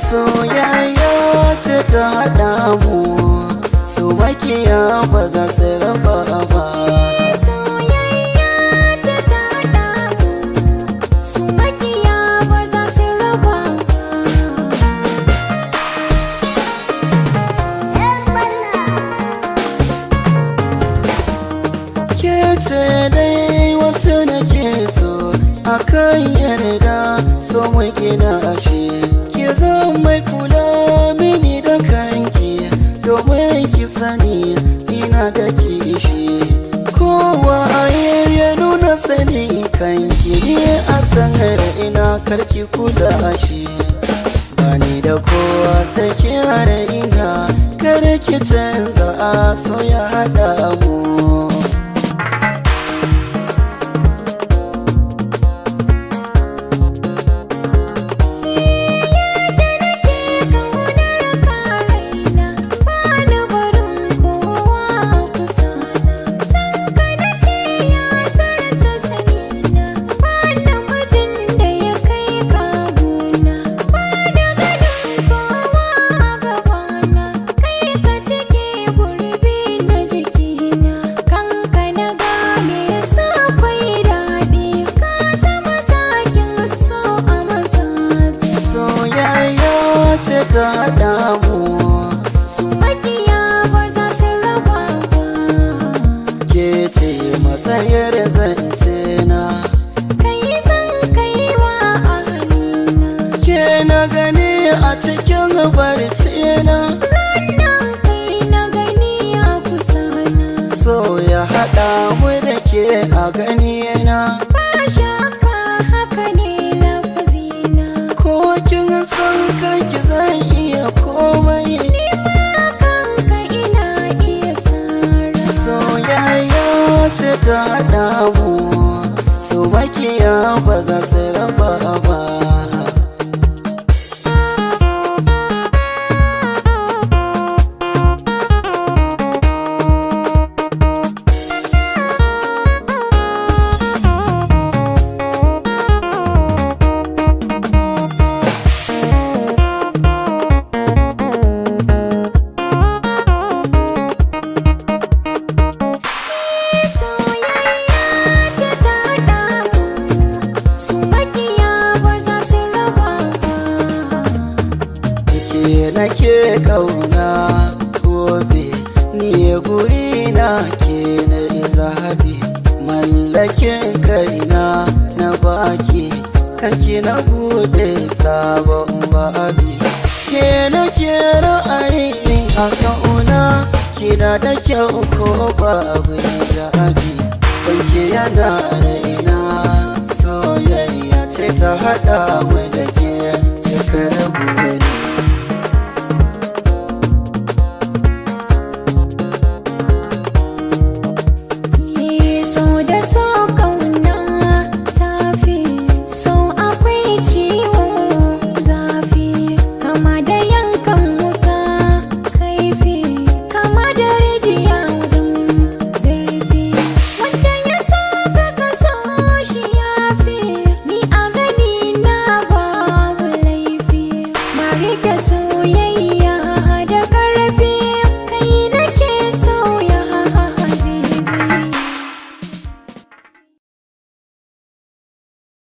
Soyayya ce ta haɗa mu, su makiya ba za su raba ba. Soyayya ce ta haɗa mu, su makiya ba za su raba ba. Ke ce dai wacce nake so, akan yarda so mu gina shi. Ki zan mai kula mini da kanki, domin ki sani ina da kishi. Kowa ya nuna sani kanki, ni a sanar ina karki kula shi. Bani da kowa sai ki hare ina, kar ki canza a so ya haɗa mu. Ce ta haɗa mu, su makiya ba za su raba ba. ke ce matsayar zance na, kai zan kai wa ahalina. ke na gani a cikin barci na, ranar kai na gani a kusa na. so ya haɗa mu da ke a gani na, ba shakka haka ne lafazina. ko kin san kanki zan iya komai. Ni ma kanka ina iya sara. Soyayya ce ta haɗa mu, su makiya ba za su raba ba. Nake kauna gobe, ni guri na ke na zahabi. Mallakin kaina na baki, kanki na bude sabon babi. Ke nake ra'ayin a kauna, kina da kyau ko babu zabi. Sanke yana raina, soyayya ce ta haɗa mu da ke cikar buri. Guess